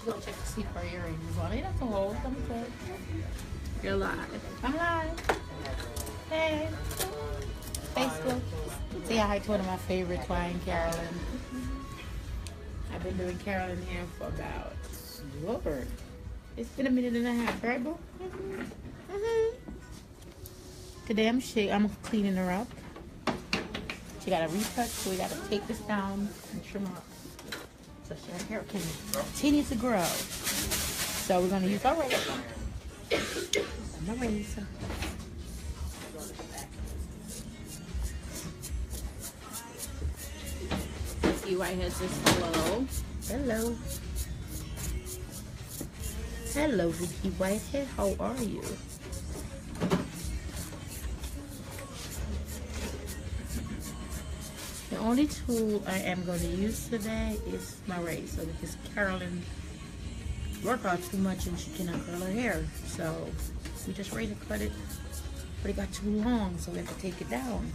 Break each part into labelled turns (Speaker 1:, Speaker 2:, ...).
Speaker 1: go check to see if her earrings is on. Ain't nothing hold. I'm good.
Speaker 2: You're live.
Speaker 1: I'm live. Hey. Facebook. Say hi to one of my favorite clients, Carolyn. I've been doing Carolyn hair for about, Lord, it's been a minute and a half, right, boo? Today I'm cleaning her up. She got a retouch, so we got to take this down and trim her up, so her hair can continue to grow. So we're gonna use our razor. My razor.
Speaker 2: Whitehead says hello.
Speaker 1: Hello. Hello, Vicky Whitehead. How are you? The only tool I am going to use today is my razor because Carolyn worked out too much and she cannot curl her hair. So we just razor cut it, but it got too long, so we have to take it down.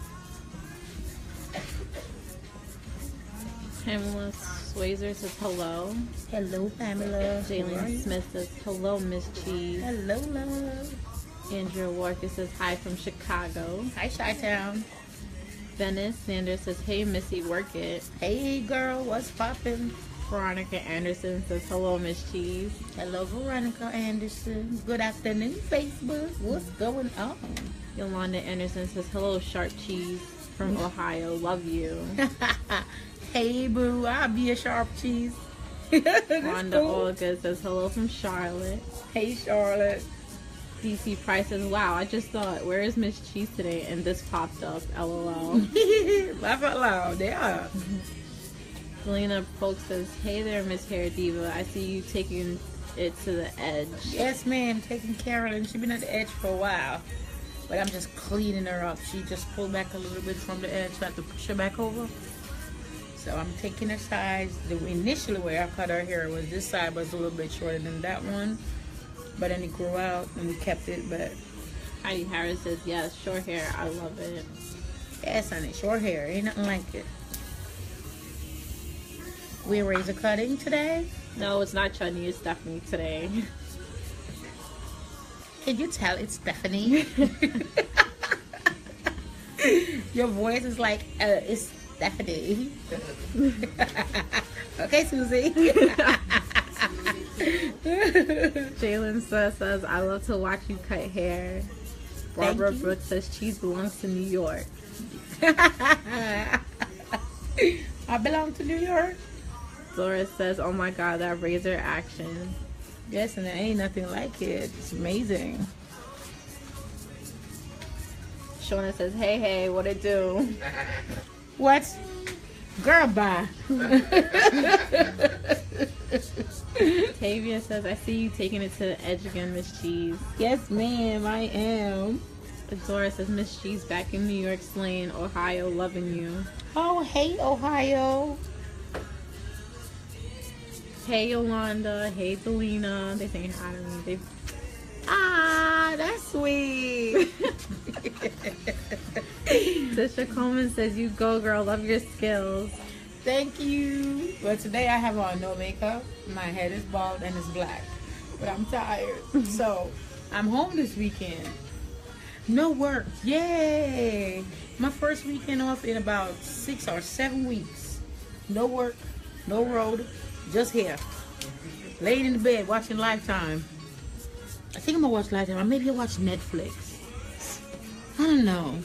Speaker 2: Pamela Swayzer says hello.
Speaker 1: Hello, Pamela.
Speaker 2: Jalen Smith says hello, Miss Cheese.
Speaker 1: Hello, love.
Speaker 2: Andrea Walker says hi from Chicago.
Speaker 1: Hi, Chi-Town.
Speaker 2: Venice Sanders says hey, Missy, work it.
Speaker 1: Hey, girl, what's poppin'?
Speaker 2: Veronica Anderson says hello, Miss Cheese.
Speaker 1: Hello, Veronica Anderson. Good afternoon, Facebook. What's going on?
Speaker 2: Yolanda Anderson says hello, Sharp Cheese from Ohio. Love you.
Speaker 1: Hey, boo, I'll be a Sharp Cheese.
Speaker 2: Rhonda Olga says hello from Charlotte.
Speaker 1: Hey, Charlotte.
Speaker 2: DC Price says, wow, I just thought, where is Miss Cheese today? And this popped up, LOL.
Speaker 1: Laugh out loud, they are.
Speaker 2: Selena Polk says, hey there, Miss Hair Diva. I see you taking it to the edge.
Speaker 1: Yes, ma'am, taking Carolyn. She's been at the edge for a while. But I'm just cleaning her up. She just pulled back a little bit from the edge, so I have to push her back over. So I'm taking her size. Initially where I cut her hair was this side was a little bit shorter than that one. But then it grew out and we kept it. But
Speaker 2: Heidi Harris says, yes, short hair. I love it.
Speaker 1: yes, honey, short hair. Ain't nothing like it. We're razor cutting today.
Speaker 2: No, it's not Chutney. It's Stephanie today.
Speaker 1: Can you tell it's Stephanie? Your voice is like, it's Stephanie. Okay, Susie.
Speaker 2: Jalen says, I love to watch you cut hair. Barbara Brooks says, cheese belongs to New York.
Speaker 1: I belong to New York.
Speaker 2: Doris says, oh my god, that razor action.
Speaker 1: Yes, and there ain't nothing like it. It's amazing.
Speaker 2: Shona says, hey, what it do?
Speaker 1: What? Girl, bye.
Speaker 2: Tavia says, I see you taking it to the edge again, Miss Cheese.
Speaker 1: Yes, ma'am, I am.
Speaker 2: Dora says, Miss Cheese back in New York slaying, Ohio, loving you.
Speaker 1: Oh, hey, Ohio.
Speaker 2: Hey, Yolanda. Hey, Delina. They saying hi to me.
Speaker 1: Ah, that's sweet.
Speaker 2: Tisha Coleman says, you go, girl. Love your skills.
Speaker 1: Thank you. But today I have on no makeup. My head is bald and it's black. But I'm tired. So I'm home this weekend. No work. Yay. My first weekend off in about 6 or 7 weeks. No work. No road. Just here. Laying in the bed watching Lifetime. I think I'm going to watch Lifetime. Or maybe I'll watch Netflix. I don't know.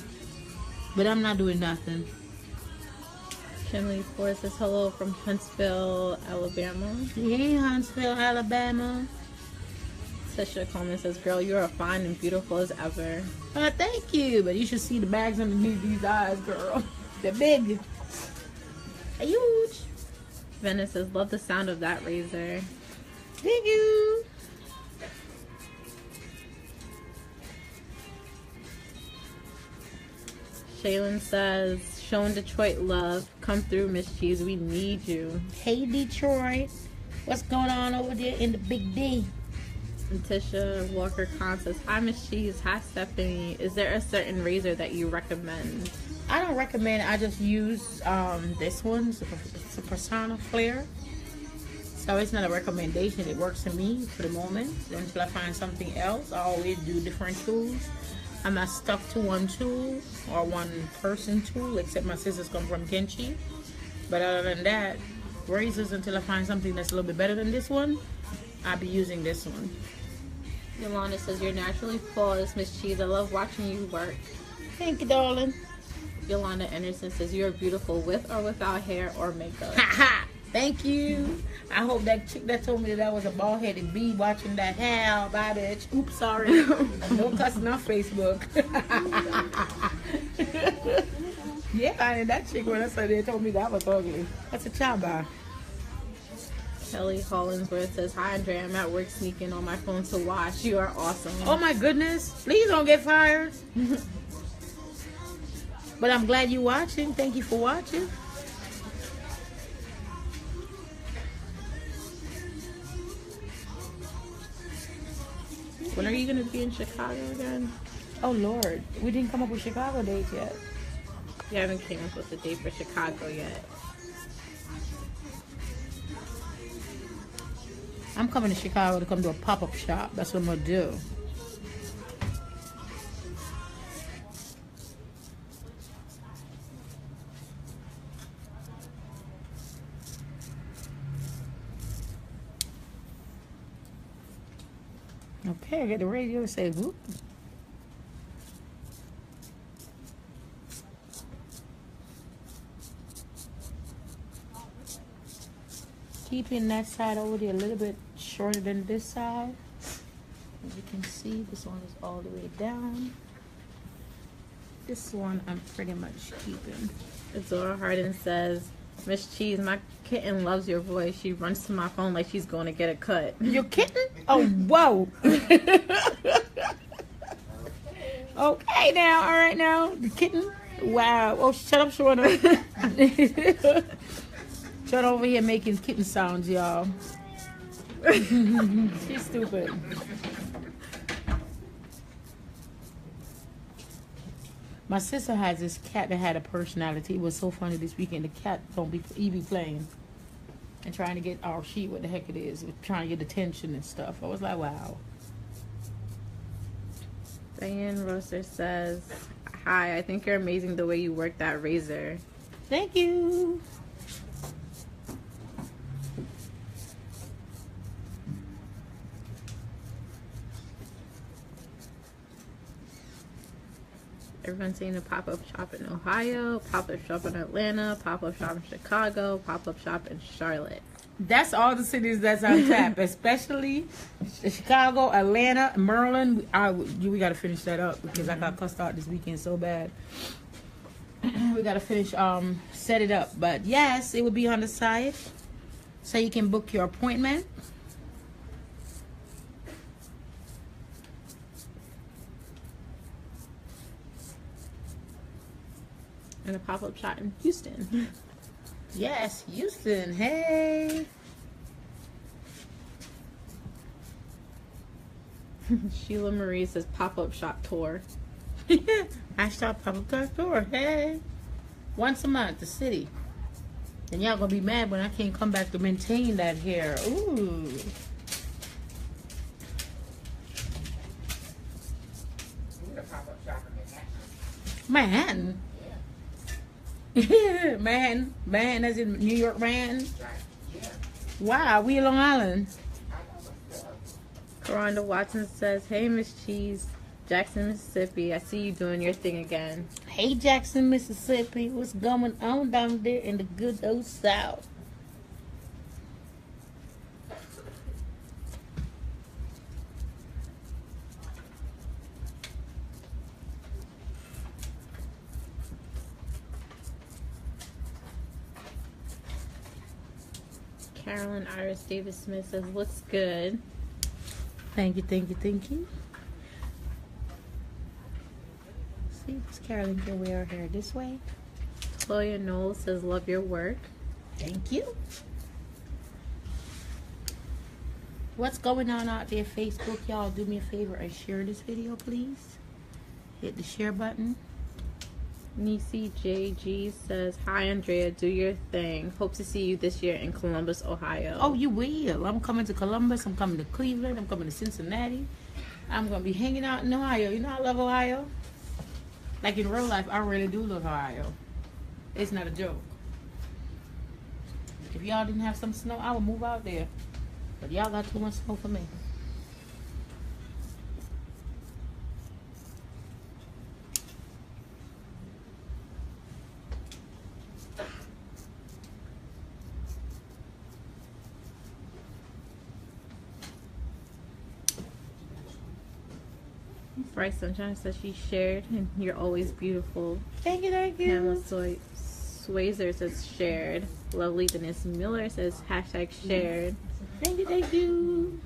Speaker 1: But I'm not doing nothing.
Speaker 2: Kimberly Ford says hello from Huntsville, Alabama.
Speaker 1: Hey, Huntsville, Alabama.
Speaker 2: Tisha Coleman says, girl, you are fine and beautiful as ever.
Speaker 1: Thank you. But you should see the bags underneath these eyes, girl. They're big. They're huge.
Speaker 2: Venice says, love the sound of that razor.
Speaker 1: Thank you.
Speaker 2: Shaylin says, showing Detroit love. Come through, Miss Cheese. We need you.
Speaker 1: Hey, Detroit. What's going on over there in the Big D?
Speaker 2: And Tisha Walker Khan says, hi, Miss Cheese. Hi, Stephanie. Is there a certain razor that you recommend?
Speaker 1: I don't recommend it. I just use this one. It's a Persona Flare. So it's not a recommendation. It works for me for the moment. Until I find something else, I always do different tools. I'm not stuck to one tool or one person tool, except my scissors come from Kenchi. But other than that, razors, until I find something that's a little bit better than this one, I'll be using this one.
Speaker 2: Yolanda says, you're naturally flawless, Miss Cheese. I love watching you work.
Speaker 1: Thank you, darling.
Speaker 2: Yolanda Anderson says, you're beautiful with or without hair or makeup.
Speaker 1: Ha ha! Thank you. I hope that chick that told me that I was a bald-headed bee watching that hell, bye bitch. Oops, sorry. No cussing on Facebook. Yeah, and that chick when I said they told me that was ugly. That's a chaba.
Speaker 2: Kelly Hollinsworth says, hi Andrea, I'm at work sneaking on my phone to watch. You are awesome.
Speaker 1: Oh my goodness. Please don't get fired. But I'm glad you're watching. Thank you for watching.
Speaker 2: When are you going to be in Chicago again?
Speaker 1: Oh Lord, we didn't come up with Chicago dates yet.
Speaker 2: You haven't came up with a date for Chicago yet.
Speaker 1: I'm coming to Chicago to come to a pop-up shop. That's what I'm going to do. Okay, I get the radio to say whoop. Keeping that side over there a little bit shorter than this side. As you can see, this one is all the way down. This one I'm pretty much keeping.
Speaker 2: Zora Harden says, Miss Cheese, my kitten loves your voice. She runs to my phone like she's going to get a cut.
Speaker 1: Your kitten? Oh, whoa. Okay now, all right now. The kitten? Wow. Oh, shut up, Shawana. Shut over here making kitten sounds, y'all. She's stupid. My sister has this cat that had a personality. It was so funny this weekend. The cat he be playing and trying to get our sheet, what the heck it is, trying to get attention and stuff. I was like, wow.
Speaker 2: Diane Rosser says, hi, I think you're amazing the way you work that razor.
Speaker 1: Thank you.
Speaker 2: Everyone's saying a pop-up shop in Ohio, pop-up shop in Atlanta, pop-up shop in Chicago, pop-up shop in Charlotte.
Speaker 1: That's all the cities that's on tap, especially Chicago, Atlanta, Maryland. We got to finish that up because I got cussed out this weekend so bad. We got to finish, set it up. But yes, it will be on the site so you can book your appointment.
Speaker 2: And a pop-up shop in Houston.
Speaker 1: Yes, Houston. Hey.
Speaker 2: Sheila Marie says pop-up shop tour.
Speaker 1: I shop pop-up tour. Hey. Once a month, the city. And y'all gonna be mad when I can't come back to maintain that hair. Ooh. Manhattan. Manhattan as in New York, Manhattan. Wow, we in Long Island.
Speaker 2: Karonda Watson says, hey Miss Cheese, Jackson, Mississippi, I see you doing your thing again.
Speaker 1: Hey Jackson, Mississippi, what's going on down there in the good old South?
Speaker 2: Carolyn Iris Davis Smith says, looks good.
Speaker 1: Thank you, thank you, thank you. See, Miss Carolyn can wear her hair this way.
Speaker 2: Chloe Knowles says, love your work.
Speaker 1: Thank you. What's going on out there, Facebook? Y'all do me a favor and share this video, please. Hit the share button.
Speaker 2: Nisi JG says, "Hi Andrea, do your thing. Hope to see you this year in Columbus, Ohio."
Speaker 1: Oh, you will. I'm coming to Columbus. I'm coming to Cleveland. I'm coming to Cincinnati. I'm going to be hanging out in Ohio. You know I love Ohio. Like in real life, I really do love Ohio. It's not a joke. If y'all didn't have some snow, I would move out there. But y'all got too much snow for me.
Speaker 2: Bright Sunshine says she shared, and you're always beautiful.
Speaker 1: Thank you, thank you.
Speaker 2: Pamela Swayzer says shared. Lovely Denise Miller says hashtag shared.
Speaker 1: Thank you, thank you.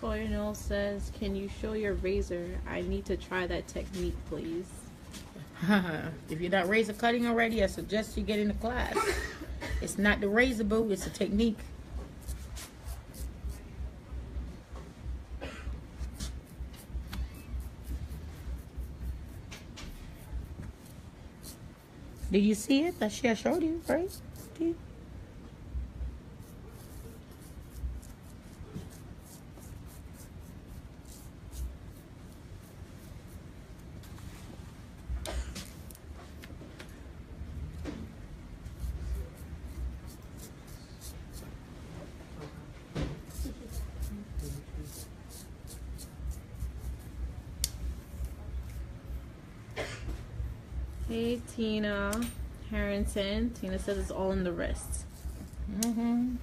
Speaker 2: Toya Noel says, "Can you show your razor? I need to try that technique, please."
Speaker 1: If you're not razor cutting already, I suggest you get in the class. It's not the razor, boo. It's a technique. Did you see it? I showed you, right? Did-
Speaker 2: Hey Tina Harrington. Tina says it's all in the wrist.
Speaker 1: Mm-hmm.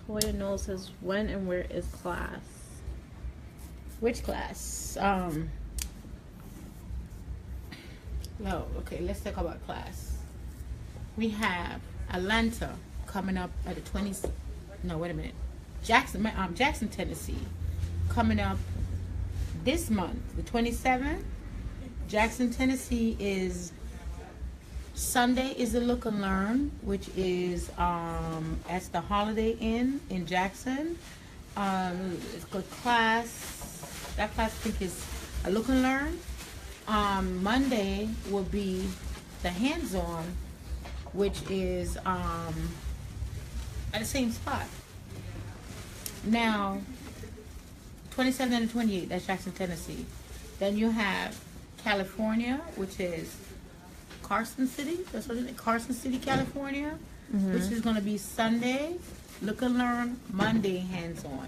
Speaker 2: Toya Noel says, when and where is class?
Speaker 1: Which class? No, okay, let's talk about class. We have Atlanta coming up at the 20th. No, wait a minute. Jackson, Tennessee, coming up this month, the 27th. Jackson, Tennessee is Sunday is the Look and Learn, which is at the Holiday Inn in Jackson. It's a class. That class I think is a Look and Learn. Monday will be the hands-on, which is at the same spot. Now, 27 and 28, that's Jackson, Tennessee. Then you have California, which is Carson City. That's what it is, Carson City, California, which is going to be Sunday, Look and Learn, Monday, hands-on.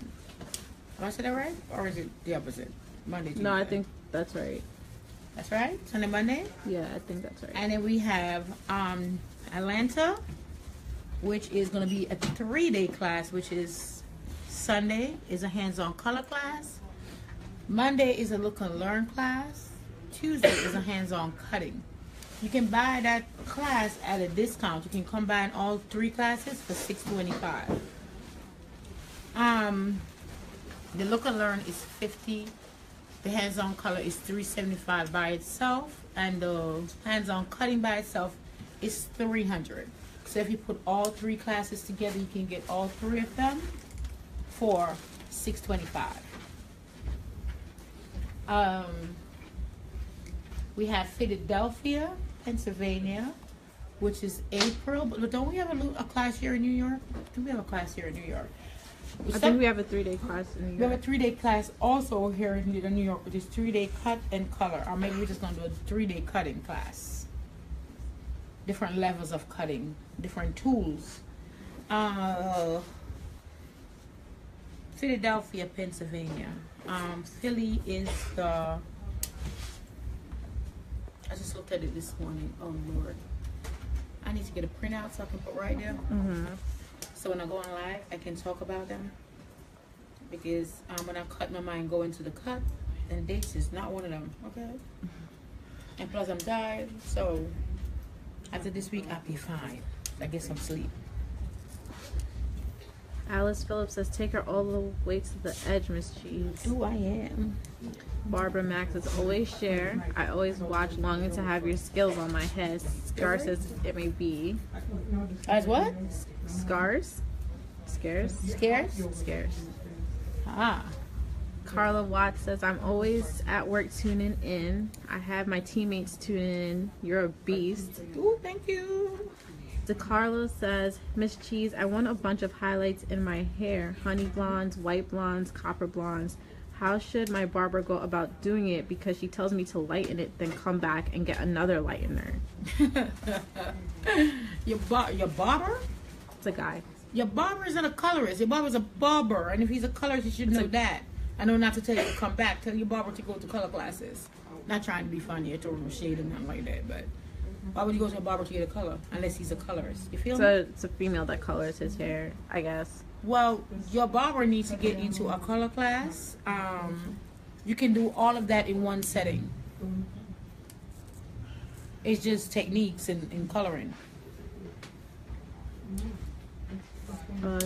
Speaker 1: Did I say that right? Or is it the opposite? Monday, Tuesday?
Speaker 2: No, I think that's right.
Speaker 1: That's right? Sunday, Monday?
Speaker 2: Yeah, I think that's right.
Speaker 1: And then we have Atlanta, which is going to be a 3-day class, which is Sunday is a hands-on color class. Monday is a Look and Learn class. Tuesday is a hands-on cutting. You can buy that class at a discount. You can combine all 3 classes for $625. The Look and Learn is $50. The hands-on color is $375 by itself, and the hands-on cutting by itself is $300. So if you put all 3 classes together, you can get all 3 of them for $625. We have Philadelphia, Pennsylvania, which is April. But don't we have a class here in New York? Do we have a class here in New York?
Speaker 2: I think we have a 3-day class in New York.
Speaker 1: We have a 3-day class also here in New York, which is 3-day cut and color. Or maybe we're just going to do a 3-day cutting class. Different levels of cutting, different tools. Philadelphia, Pennsylvania. Philly is the... I just looked at it this morning. Oh, Lord. I need to get a printout so I can put right there.
Speaker 2: Mm-hmm.
Speaker 1: So when I go on live, I can talk about them. Because when I cut my mind, go into the cut, and this is not one of them, okay? And plus, I'm tired, so after this week, I'll be fine. I get some sleep.
Speaker 2: Alice Phillips says, take her all the way to the edge, Miss Cheese.
Speaker 1: Ooh, I am.
Speaker 2: Barbara Max says, always share. I always watch longing to have your skills on my head. Scar says, it may be.
Speaker 1: As what?
Speaker 2: Scars? Scares?
Speaker 1: Scares?
Speaker 2: Scares.
Speaker 1: Ah.
Speaker 2: Carla Watts says, I'm always at work tuning in. I have my teammates tuning in. You're a beast.
Speaker 1: Ooh, thank you.
Speaker 2: DeCarlo says, Miss Cheese, I want a bunch of highlights in my hair. Honey blondes, white blondes, copper blondes. How should my barber go about doing it? Because she tells me to lighten it, then come back and get another lightener.
Speaker 1: Your barber?
Speaker 2: It's a guy.
Speaker 1: Your barber isn't a colorist. Your barber's a barber. And if he's a colorist, you should know that. I know not to tell you to come back. Tell your barber to go to color classes. Not trying to be funny or throw him shade or nothing like that, but why would you go to a barber to get a color unless he's a colorist? You feel me?
Speaker 2: It's a female that colors his hair, I guess.
Speaker 1: Well, your barber needs to get into a color class. You can do all of that in one setting. It's just techniques in coloring.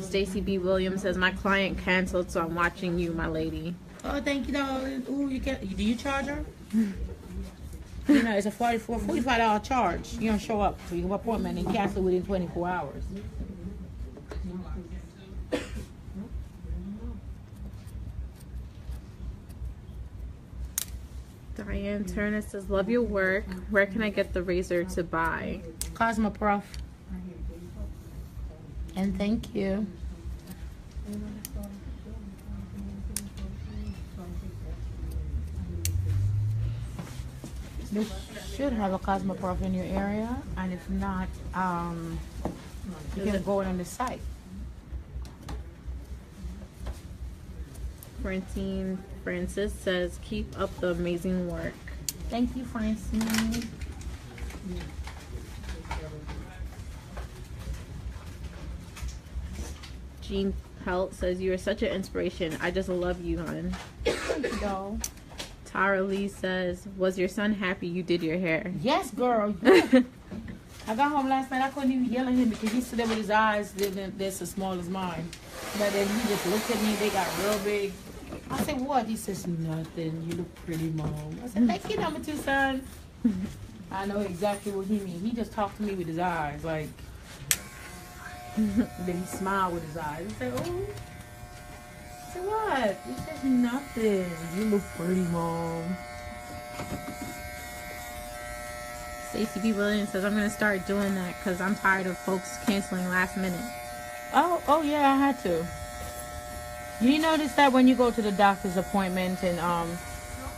Speaker 2: Stacy B. Williams says, my client canceled, so I'm watching you, my lady.
Speaker 1: Oh, thank you, darling. Ooh, you can. Do you charge her? You know, it's a $45 charge. You don't show up, so you have an appointment and cancel within 24 hours.
Speaker 2: Diane Turner says, love your work. Where can I get the razor to buy?
Speaker 1: Cosmoprof. And thank you. You should have a Cosmoprof in your area, and if not, you can go on the site.
Speaker 2: Francine Francis says, keep up the amazing work.
Speaker 1: Thank you, Francine.
Speaker 2: Jean Pelt says, you are such an inspiration. I just love you, hon.
Speaker 1: Thank you, doll.
Speaker 2: Tara Lee says, was your son happy you did your hair?
Speaker 1: Yes, girl. Yeah. I got home last night. I couldn't even yell at him because he stood there with his eyes. They're as small as mine. But then he just looked at me. They got real big. I said, what? He says, nothing. You look pretty, Mom. I said, thank you, number 2 son. I know exactly what he means. He just talked to me with his eyes. Like, then he smiled with his eyes. He said, oh. I said, what? He says, nothing. You look pretty, Mom.
Speaker 2: Stacey B. Williams says, I'm going to start doing that because I'm tired of folks canceling last minute.
Speaker 1: Oh yeah, I had to. You notice that when you go to the doctor's appointment and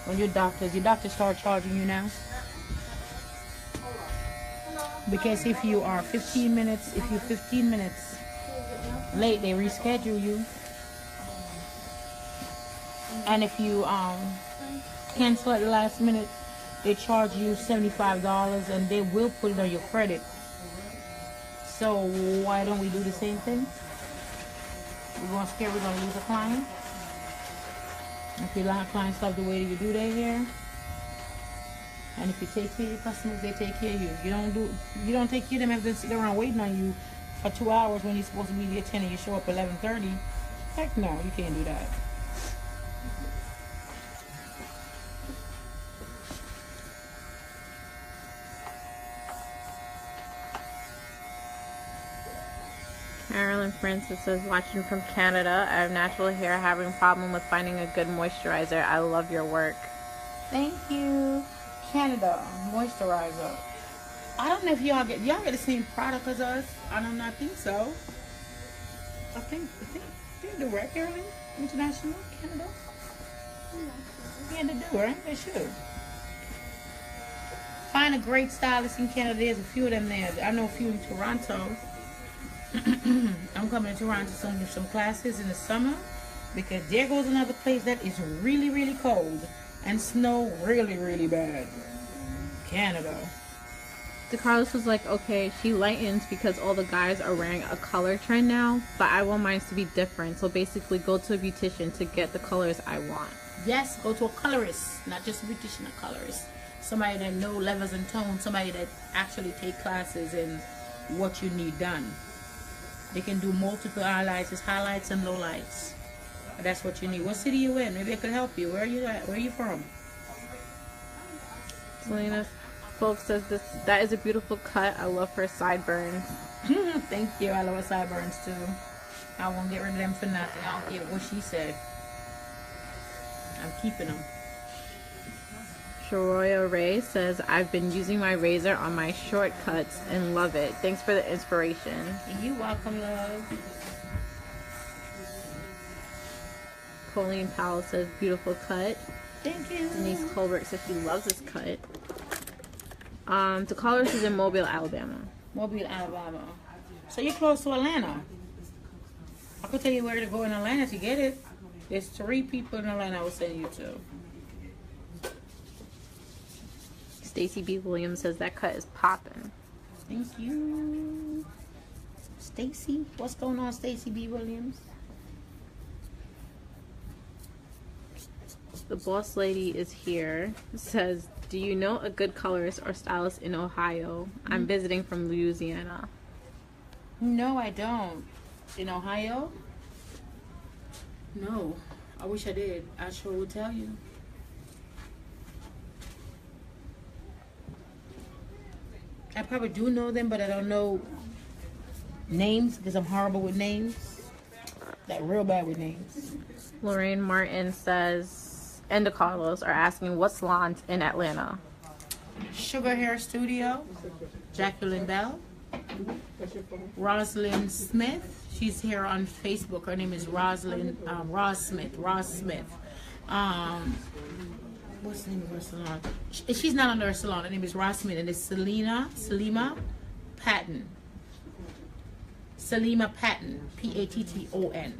Speaker 1: when your doctors start charging you now? Because if you are 15 minutes late, they reschedule you. And if you cancel at the last minute, they charge you $75 and they will put it on your credit. So why don't we do the same thing? We're scared we're going to lose a client. If your clients love the way you do their hair, and if you take care of your customers, they take care of you. You don't take care of them if they sit around waiting on you for 2 hours when you're supposed to be there 10 and you show up at 11:30. Heck no, you can't do that.
Speaker 2: Carolyn Francis says, watching from Canada. I have natural hair, having a problem with finding a good moisturizer. I love your work.
Speaker 1: Thank you. Canada moisturizer. I don't know if y'all get the same product as us. I do not think so. I think they're right, Carolyn? International, Canada? Yeah, they do, right? They should. Find a great stylist in Canada. There's a few of them there. I know a few in Toronto. I'm coming to Toronto to some classes in the summer. because there goes another place that is really, really cold and snow really, really bad. Canada.
Speaker 2: DeCarlos was like, okay, she lightens because all the guys are wearing a color trend now, but I want mine to be different. So basically go to a beautician to get the colors I want.
Speaker 1: Yes, go to a colorist, not just a beautician, a colorist. Somebody that know levels and tones, somebody that actually take classes in what you need done. They can do multiple highlights, and lowlights. That's what you need. What city you in? Maybe I could help you. Where are you at? Where are you from?
Speaker 2: Selena Folks says that is a beautiful cut. I love her sideburns.
Speaker 1: Thank you. I love her sideburns too. I won't get rid of them for nothing. I don't care what she said. I'm keeping them.
Speaker 2: Shoroya Ray says, I've been using my razor on my shortcuts and love it. Thanks for the inspiration.
Speaker 1: You're welcome, love.
Speaker 2: Colleen Powell says, beautiful cut.
Speaker 1: Thank you.
Speaker 2: Denise Colbert says she loves this cut. The colors is in Mobile, Alabama.
Speaker 1: Mobile, Alabama. So you're close to Atlanta. I could tell you where to go in Atlanta to get it. There's 3 people in Atlanta I will send you to.
Speaker 2: Stacy B. Williams says that cut is popping.
Speaker 1: Thank you. Stacy? What's going on, Stacy B. Williams?
Speaker 2: The boss lady is here. Says, do you know a good colorist or stylist in Ohio? I'm visiting from Louisiana.
Speaker 1: No, I don't. In Ohio? No. I wish I did. I sure would tell you. I probably do know them, but I don't know names because I'm horrible with names. Like real bad with names.
Speaker 2: Lorraine Martin says, and DeCarlos are asking what salons in Atlanta.
Speaker 1: Sugar Hair Studio, Jacqueline Bell. Rosalind Smith, she's here on Facebook. Her name is Rosalind Ross Smith. What's the name of her salon? She's not under her salon. Her name is Ross Smith, and it's Salima Patton. Salima Patton, Patton.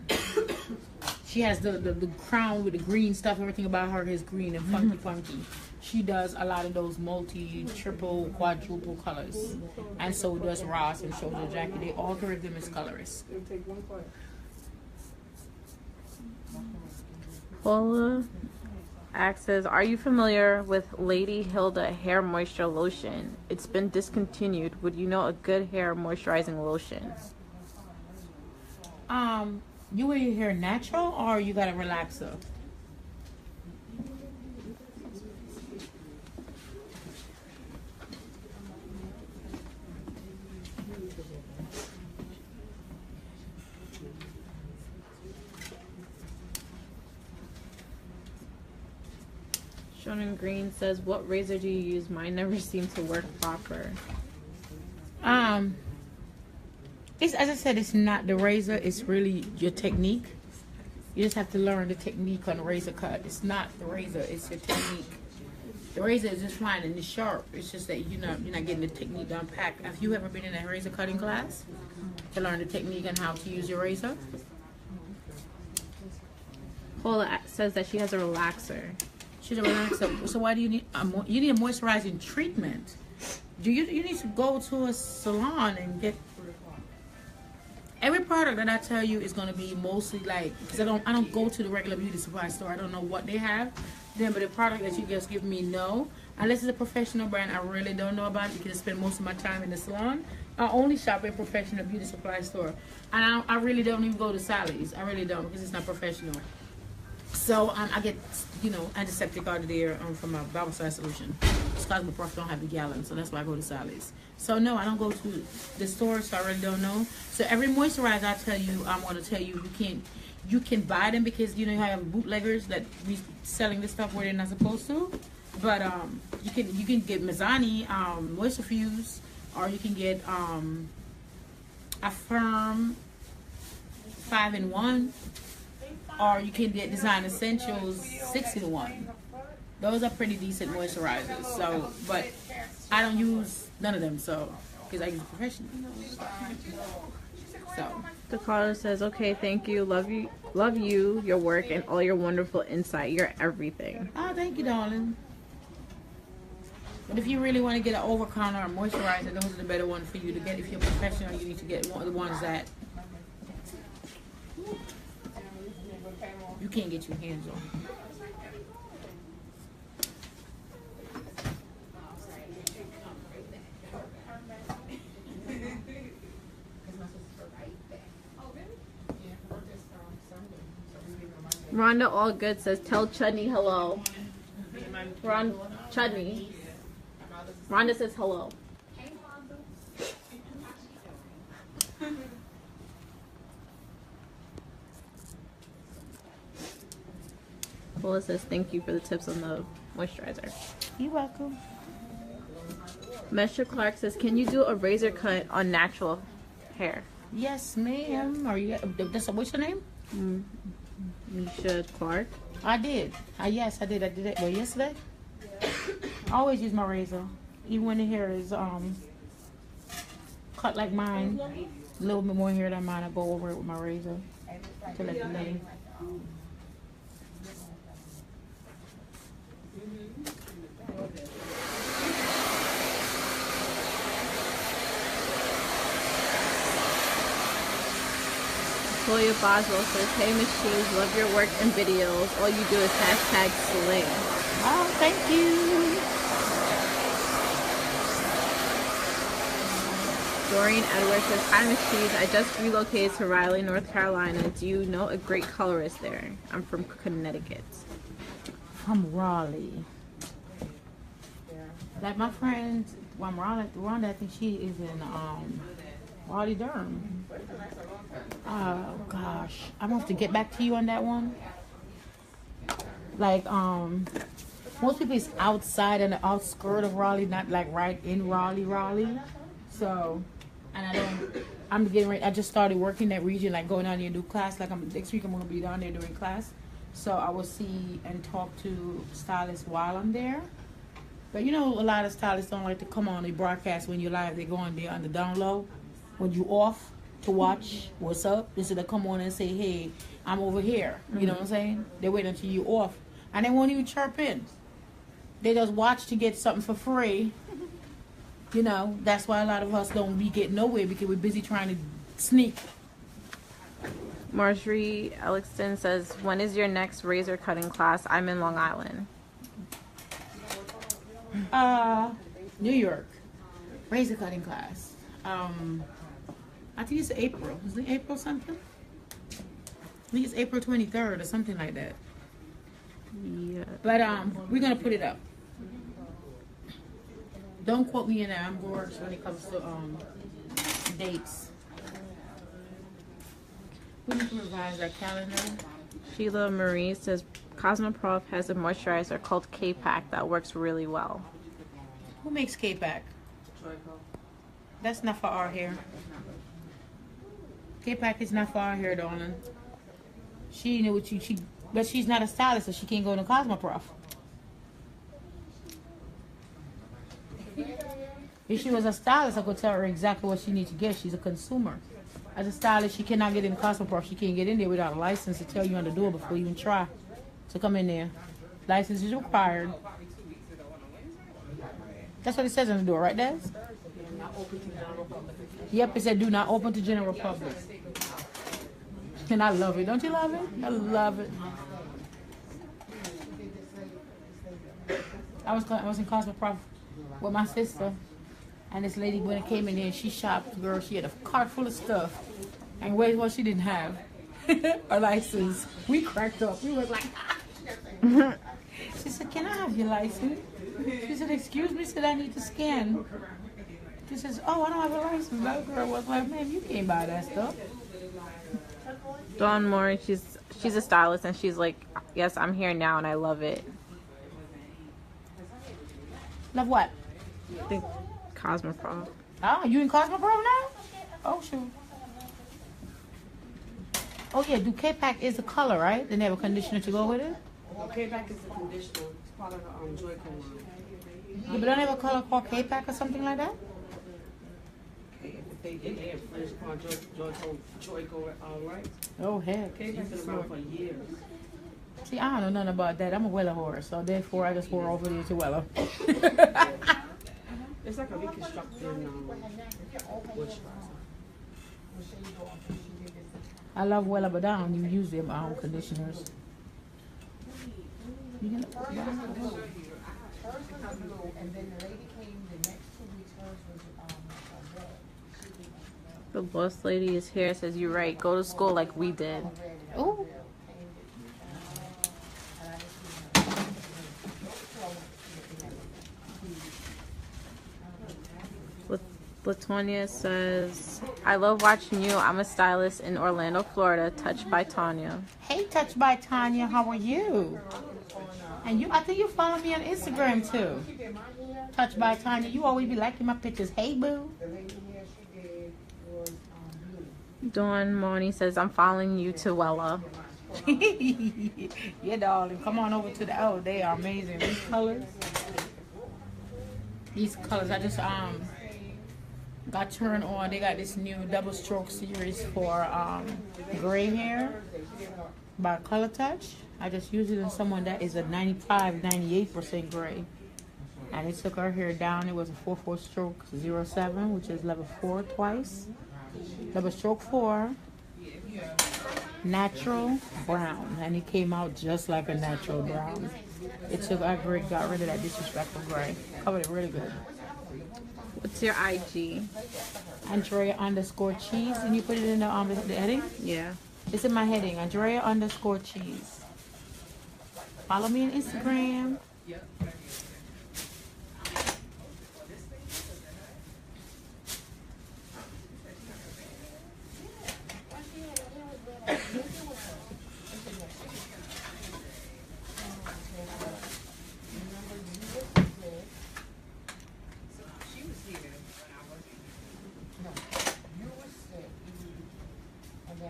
Speaker 1: She has the crown with the green stuff. Everything about her is green and funky. She does a lot of those multi, triple, quadruple colors. And so does Ross and Shoulder Jackie. They all 3 of them as colorists.
Speaker 2: Paula asks, are you familiar with Lady Hilda hair moisture lotion? It's been discontinued. Would you know a good hair moisturizing lotion?
Speaker 1: You wear your hair natural or you got a relaxer?
Speaker 2: Shonen Green says, what razor do you use? Mine never seemed to work proper.
Speaker 1: It's, as I said, it's not the razor, it's really your technique. You just have to learn the technique on the razor cut. It's not the razor, it's your technique. The razor is just fine and it's sharp. It's just that you're not getting the technique down pat. Have you ever been in a razor cutting class to learn the technique on how to use your razor?
Speaker 2: Paula says that she has a relaxer.
Speaker 1: She's a relaxer. So why do you need you need a moisturizing treatment? You need to go to a salon and get. Every product that I tell you is gonna be mostly like, because I don't go to the regular beauty supply store. I don't know what they have. Then, but the product that you just give me, no, unless it's a professional brand, I really don't know about it because I spend most of my time in the salon. I only shop at professional beauty supply store, and I really don't even go to Sally's. I really don't because it's not professional. So I get, antiseptic out of there from a Bible size solution. Because my prof don't have the gallon, so that's why I go to Sally's. So no, I don't go to the store, so I really don't know. So every moisturizer I tell you, I'm going to tell you, you can buy them because you have bootleggers that be selling this stuff where they're not supposed to. But you can get Mizani Moisture Fuse, or you can get Affirm 5-in-1. Or you can get Design Essentials 6-in-1. Those are pretty decent moisturizers. So, but I don't use none of them. So, because I use professional. So,
Speaker 2: Dakota says, okay, thank you. Love you, your work, and all your wonderful insight. You're everything.
Speaker 1: Oh, thank you, darling. But if you really want to get an over-counter or moisturizer, those are the better ones for you to get. If you're a professional, you need to get one of the ones that you can't get your hands on.
Speaker 2: Rhonda Allgood says, tell Chudney hello. Chudney. Rhonda says hello. Paula says, thank you for the tips on the moisturizer.
Speaker 1: You're welcome.
Speaker 2: Mesha Clark says, can you do a razor cut on natural hair?
Speaker 1: Yes, ma'am. Are you? What's your name?
Speaker 2: Mesha Clark.
Speaker 1: I did. Yes, I did. I did it. Well, yesterday. I always use my razor, even when the hair is cut like mine. A little bit more hair than mine. I go over it with my razor to let it lay.
Speaker 2: Toya Boswell says, hey Miss Cheese, love your work and videos. All you do is hashtag slay.
Speaker 1: Oh, thank you.
Speaker 2: Doreen Edwards says, hi Miss Cheese, I just relocated to Raleigh, North Carolina. Do you know a great colorist there? I'm from Connecticut.
Speaker 1: From Raleigh. Like my friend, Rhonda, I think she is in Raleigh, Durham. Oh gosh, I'm gonna have to get back to you on that one. Like most people is outside and the outskirt of Raleigh, not like right in Raleigh. So, and I'm getting ready. I just started working that region, like going down there and do class. Like next week I'm gonna be down there doing class. So I will see and talk to stylists while I'm there. But you know, a lot of stylists don't like to come on the broadcast when you're live. They go on there on the down low when you off to watch what's up, instead of come on and say, hey, I'm over here. You know what I'm saying? They wait until you off. And they won't even chirp in. They just watch to get something for free. You know, that's why a lot of us don't be getting nowhere, because we're busy trying to sneak.
Speaker 2: Marjorie Ellickston says, when is your next razor cutting class? I'm in Long Island.
Speaker 1: New York. Razor cutting class. I think it's April. Is it April something? I think it's April 23rd or something like that.
Speaker 2: Yeah.
Speaker 1: But we're gonna put it up. Don't quote me in that. I'm gorgeous when it comes to dates. We need to revise our calendar.
Speaker 2: Sheila Marie says, Cosmoprof has a moisturizer called K-Pack that works really well.
Speaker 1: Who makes K-Pack? That's not for our hair. K-Pack is not for our hair, darling. She knew what but she's not a stylist, so she can't go to Cosmoprof. If she was a stylist, I could tell her exactly what she needs to get. She's a consumer. As a stylist, she cannot get in Cosmoprof. She can't get in there without a license to tell you on the door before you even try to come in there. License is required. That's what it says on the door, right, Des? Yep, it said do not open to general public. And I love it. Don't you love it? I love it. I was in Cosmoprof with my sister, and this lady, when it came in there, she shopped, girl. She had a cart full of stuff, and wait, what she didn't have a license. We cracked up. We was like, ah. She said, "Can I have your license?" She said, "Excuse me." She said, "I need to scan." She says, "Oh, I don't have a license." That girl was like, "Man, you can't buy that stuff."
Speaker 2: Dawn Moore, she's a stylist, and she's like, yes, I'm here now, and I love it.
Speaker 1: Love what?
Speaker 2: I think Cosmoprof.
Speaker 1: Oh, you in Cosmoprof now? Oh, shoot. Oh, yeah, do K-Pack is a color, right? They have a conditioner to go with it?
Speaker 3: Well, K-Pack is the conditioner. It's part of the Joy-Con line.
Speaker 1: Yeah, but don't they have a color called K-Pack or something like that?
Speaker 3: Okay, if they had French called Joyco, right?
Speaker 1: Oh, heck.
Speaker 3: They've been around for years.
Speaker 1: See, I don't know nothing about that. I'm a Wella whore, so therefore I just whore over there to Wella.
Speaker 3: It's like a reconstructed bush.
Speaker 1: I love Wella, but I don't even use them conditioners. You can,
Speaker 2: The boss lady is here. Says you're right. Go to school like we did.
Speaker 1: oh.
Speaker 2: Latonia says, I love watching you. I'm a stylist in Orlando, Florida. Touched by Tanya.
Speaker 1: Hey, Touched by Tanya, how are you? And you, I think you follow me on Instagram too. Touched by Tanya, you always be liking my pictures. Hey, boo.
Speaker 2: Dawn Money says, I'm following you to Wella.
Speaker 1: Yeah, darling. Come on over to the, oh, they are amazing. These colors, I just, got turned on. They got this new double stroke series for gray hair by Color Touch. I just used it on someone that is a 98% gray, and it took our hair down. It was a 4/4 stroke 07, which is level 4 twice. Double stroke 4, natural brown, and it came out just like a natural brown. It took our gray, got rid of that disrespectful gray, covered it really good.
Speaker 2: What's your IG?
Speaker 1: Andrea _cheese, and you put it in the heading?
Speaker 2: Yeah.
Speaker 1: It's in my heading, Andrea _cheese. Follow me on Instagram.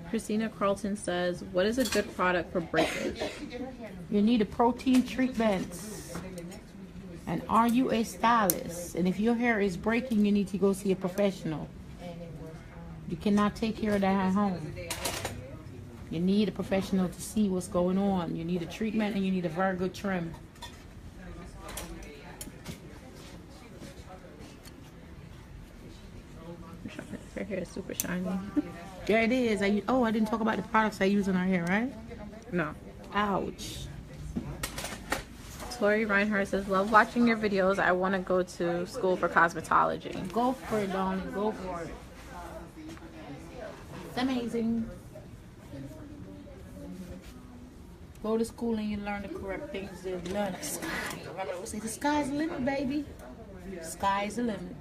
Speaker 2: Christina Carlton says, what is a good product for breakage?
Speaker 1: You need a protein treatment. And are you a stylist? And if your hair is breaking, you need to go see a professional. You cannot take care of that at home. You need a professional to see what's going on. You need a treatment and you need a very good trim.
Speaker 2: Her hair is super shiny.
Speaker 1: Yeah, it is. I didn't talk about the products I use on our hair, right?
Speaker 2: No.
Speaker 1: Ouch.
Speaker 2: Tori Reinhardt says, love watching your videos. I want to go to school for cosmetology.
Speaker 1: Go for it, darling. Go for it. It's amazing. Go to school and you learn the correct things. You learn the sky. Remember, say the sky's the limit, baby. Sky's the limit.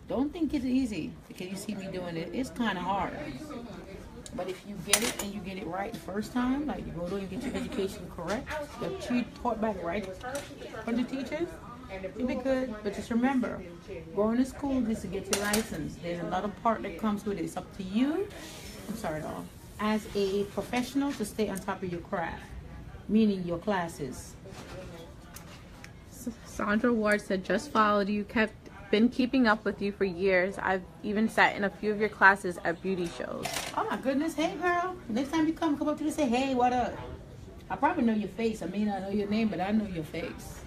Speaker 1: Don't think it's easy because you see me doing it. It's kind of hard. But if you get it and you get it right the first time, like you go there and get your education correct, you're taught back right from the teachers, you'll be good. But just remember, going to school just to get your license. There's another part that comes with it. It's up to you, I'm sorry, doll, as a professional to stay on top of your craft, meaning your classes.
Speaker 2: Sandra Ward said, just followed you, been keeping up with you for years. I've even sat in a few of your classes at beauty shows.
Speaker 1: Oh my goodness, hey girl. Next time you come up to me and say, hey, what up? I probably know your face. I may not know your name, but I know your face.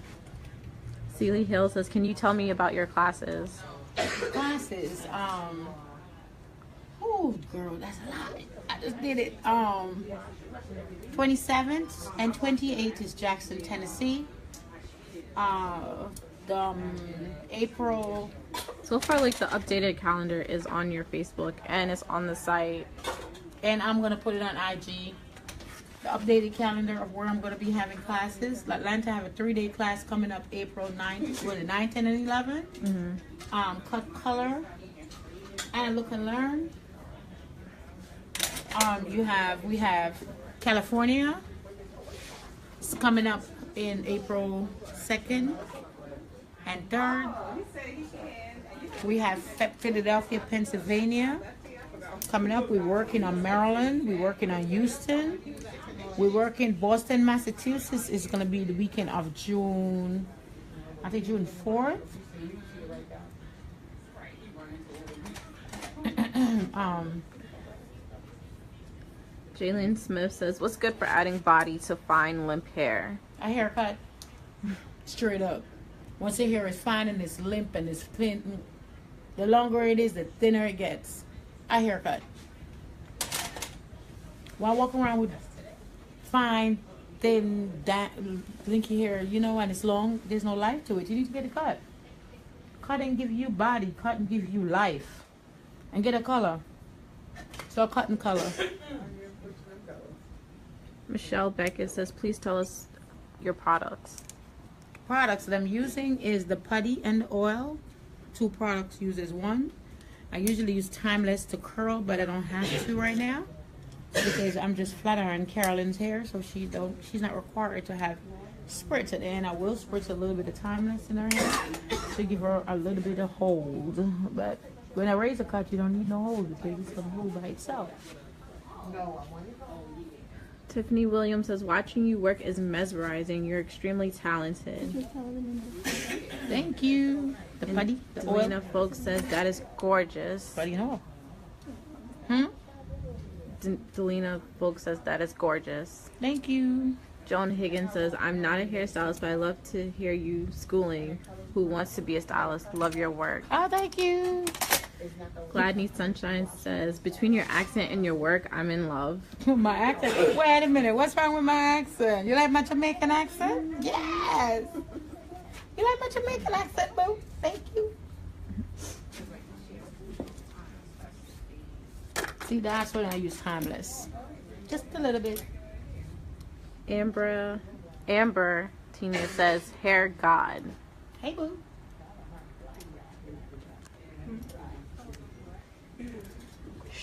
Speaker 2: Celie Hill says, can you tell me about your classes?
Speaker 1: Classes, oh girl, that's a lot. I just did it. 27th and 28th is Jackson, Tennessee. April.
Speaker 2: So far, like the updated calendar is on your Facebook and it's on the site.
Speaker 1: And I'm going to put it on IG. The updated calendar of where I'm going to be having classes. Atlanta, I have a 3-day class coming up April 9th, 9, 10, and 11. Mm-hmm. Cut color and look and learn. We have California. It's coming up in April 2nd and 3rd. We have Philadelphia, Pennsylvania coming up. We're working on Maryland. We're working on Houston. We're working Boston, Massachusetts. Is going to be the weekend of June, I think June 4th.
Speaker 2: Jalen Smith says, what's good for adding body to fine limp hair?
Speaker 1: A haircut. Straight up. Once the hair is fine and it's limp and it's thin, the longer it is, the thinner it gets. A haircut. Why walk around with fine, thin, blinky hair, you know, and it's long? There's no life to it. You need to get a cut. Cut and give you body. Cut and give you life. And get a color. So cut and color.
Speaker 2: Michelle Beckett says, please tell us your products.
Speaker 1: Products that I'm using is the putty and the oil. 2 products used as one. I usually use Timeless to curl, but I don't have to right now because I'm just flat iron Carolyn's hair, so she's not required to have spritz at the end. I will spritz a little bit of Timeless in her hair to give her a little bit of hold. But when I razor cut, you don't need no hold because it's gonna hold by itself.
Speaker 2: Tiffany Williams says, watching you work is mesmerizing. You're extremely talented.
Speaker 1: Thank you. The putty, the oil.
Speaker 2: Delina Folks says, that is gorgeous.
Speaker 1: Putty and oil.
Speaker 2: Delina Folks says, that is gorgeous.
Speaker 1: Thank you.
Speaker 2: Joan Higgins says, I'm not a hairstylist, but I love to hear you schooling. Who wants to be a stylist? Love your work.
Speaker 1: Oh, thank you.
Speaker 2: Gladney Sunshine says, between your accent and your work, I'm in love.
Speaker 1: My accent? Wait a minute. What's wrong with my accent? You like my Jamaican accent? Yes. You like my Jamaican accent, boo? Thank you. See, that's when I use Timeless. Just a little bit.
Speaker 2: Amber Tina says, hair god.
Speaker 1: Hey, boo.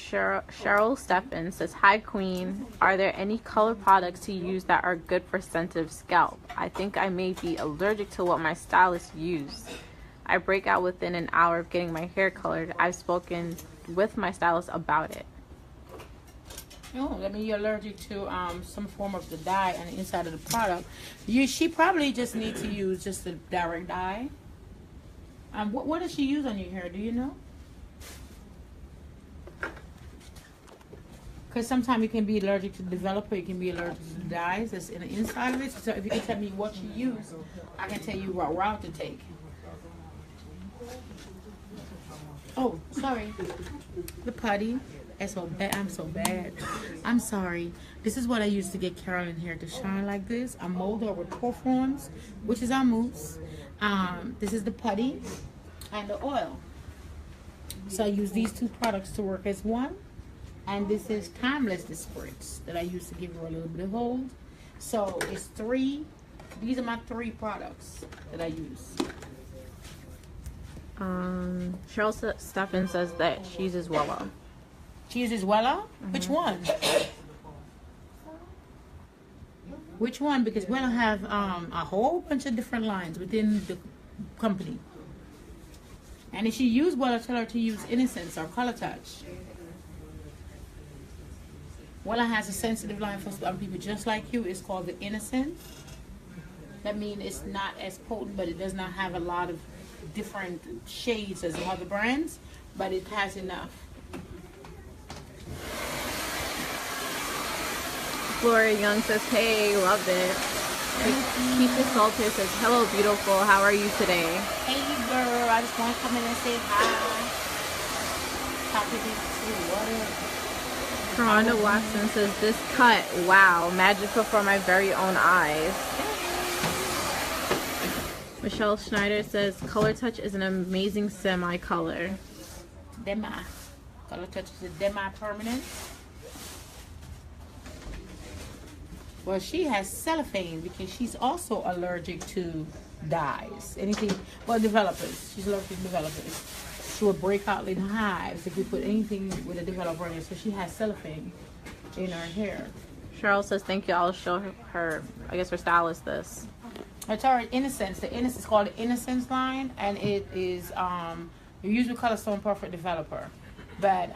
Speaker 2: Cheryl Steffen says, hi queen, are there any color products to use that are good for sensitive scalp? I think I may be allergic to what my stylist used. I break out within an hour of getting my hair colored. I've spoken with my stylist about it.
Speaker 1: Oh, that means you're allergic to some form of the dye on the inside of the product. She probably just needs to use just the direct dye. What does she use on your hair? Do you know? Because sometimes you can be allergic to the developer, you can be allergic to the dyes that's in the inside of it. So if you can tell me what you use, I can tell you what route to take. Oh, sorry. The putty. That's so bad. I'm so bad. I'm sorry. This is what I used to get Carolyn hair to shine like this. I mold her with Performs, which is our mousse. This is the putty and the oil. So I use these 2 products to work as one. And this is Timeless, the spritz that I use to give her a little bit of hold. So it's 3. These are my 3 products that I use.
Speaker 2: Cheryl Steffen says that she uses Wella.
Speaker 1: She uses Wella? Which one? Which one? Because Wella have a whole bunch of different lines within the company. And if she uses Wella, tell her to use Innocence or Color Touch. Wella has a sensitive line for some people just like you. It's called the Innocent. That means it's not as potent, but it does not have a lot of different shades as the other brands, but it has enough.
Speaker 2: Gloria Young says, hey, loved it. Keith Salter says, hello, beautiful. How are you today?
Speaker 1: Hey, girl. I just want to come in and say hi. Talk to you. What up?
Speaker 2: Rhonda Watson says, this cut, wow, magical for my very own eyes. Michelle Schneider says, Color Touch is an amazing semi-color.
Speaker 1: Demi. Color Touch is a demi-permanent. Well, she has cellophane because she's also allergic to dyes. Anything, well, developers. She's allergic to developers. She will break out in hives if you put anything with a developer in it. So she has cellophane in her hair.
Speaker 2: Cheryl says, thank you. I'll show her, I guess her stylist this.
Speaker 1: I told her Innocence. The Innocence is called the Innocence line, and it is you use the Color Stone Perfect Developer. But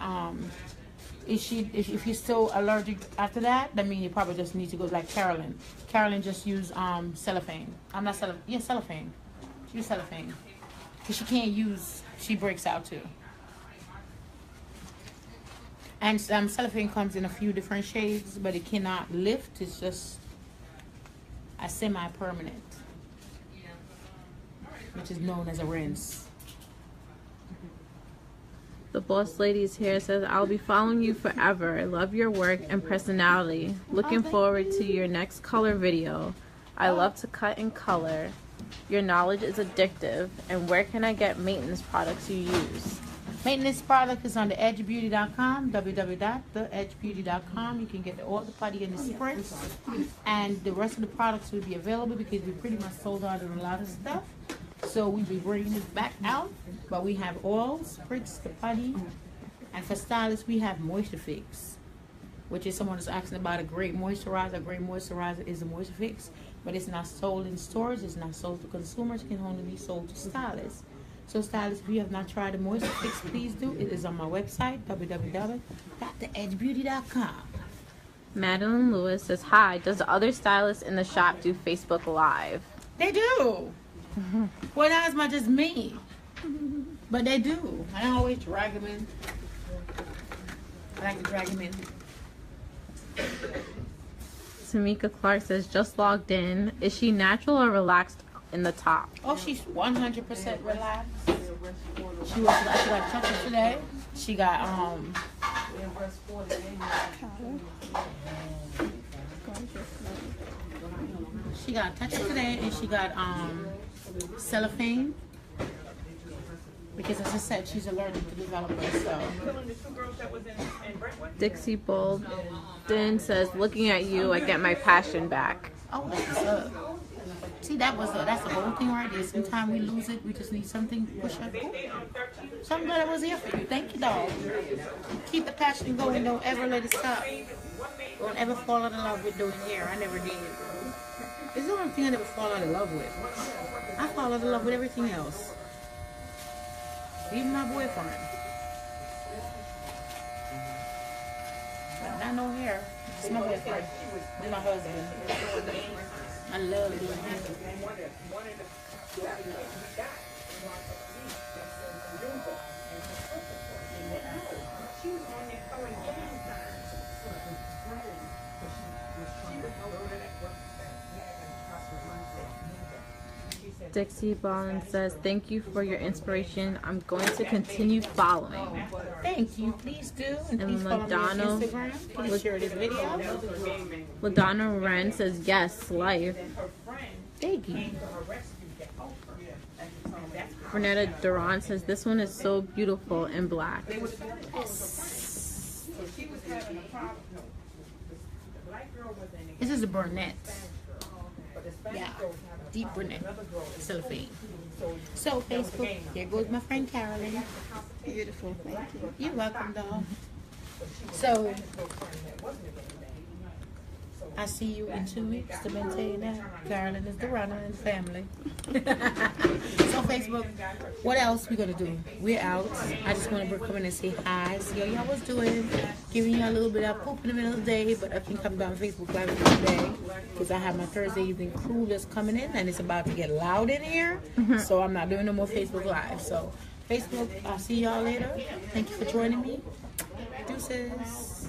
Speaker 1: if you're still allergic after that, that means you probably just need to go like Carolyn. Carolyn just used cellophane. I'm not cellophane. Yeah, cellophane. She used cellophane. Because she can't use, she breaks out too. And cellophane comes in a few different shades, but it cannot lift. It's just a semi-permanent, which is known as a rinse.
Speaker 2: The boss lady's here says, I'll be following you forever. I love your work and personality. Looking forward to your next color video. I love to cut and color. Your knowledge is addictive. And where can I get maintenance products you use?
Speaker 1: Maintenance product is on the edgebeauty.com, www.theedgebeauty.com. You can get all the putty and the spritz. And the rest of the products will be available because we pretty much sold out of a lot of stuff. So we'll be bringing it back out. But we have oils, spritz, the putty. And for stylists, we have Moisture Fix, which is someone is asking about a great moisturizer. A great moisturizer is a Moisture Fix, but it's not sold in stores. It's not sold to consumers. It can only be sold to stylists. So stylists, if you have not tried the Moisture Fix, please do. It is on my website, www.theedgebeauty.com.
Speaker 2: Madeline Lewis says, hi, does the other stylist in the shop do Facebook Live?
Speaker 1: They do. Well, not as much as me, but they do. I don't always drag them in. I like to drag them in.
Speaker 2: Tamika Clark says, just logged in. Is she natural or relaxed in the top?
Speaker 1: Oh, she's 100% relaxed. She got touches today. She got she got touches today, and she got cellophane. Because as I said, she's a learning developer. So
Speaker 2: Dixie Bolden says, looking at you, I get my passion back.
Speaker 1: oh, that's see, that's the whole thing right there. Sometimes we lose it. We just need something to push us. So I'm glad I was here for you. Thank you, dog. Keep the passion going. Don't ever let it stop. Don't ever fall out of love with doing hair. I never did. It's the only thing I never fall out of love with. I fall out of love with everything else. Even my boyfriend. But not no hair. It's my boyfriend. It's my husband. I love doing hair.
Speaker 2: Dixie Bond says, thank you for your inspiration. I'm going to continue following.
Speaker 1: Thank you. Please do. And please follow me on Instagram. Please share this video.
Speaker 2: LaDonna Wren says, yes, life.
Speaker 1: Thank you.
Speaker 2: Renetta Duran says, this one is so beautiful in black.
Speaker 1: Yes. This is a brunette. Yeah, deep brunette, cellophane. So Facebook, here goes my friend Carolyn. Beautiful, thank you. You're welcome, doll. So, I see you in 2 weeks to maintain that. Carolyn is the runner in the family. So Facebook, what else we gonna do? We're out. I just want to come in and say hi, see how y'all was doing, giving you a little bit of poop in the middle of the day, but I think I'm down Facebook Live today because I have my Thursday evening crew that's coming in and it's about to get loud in here. So I'm not doing no more Facebook Live. So Facebook, I'll see y'all later. Thank you for joining me. Deuces.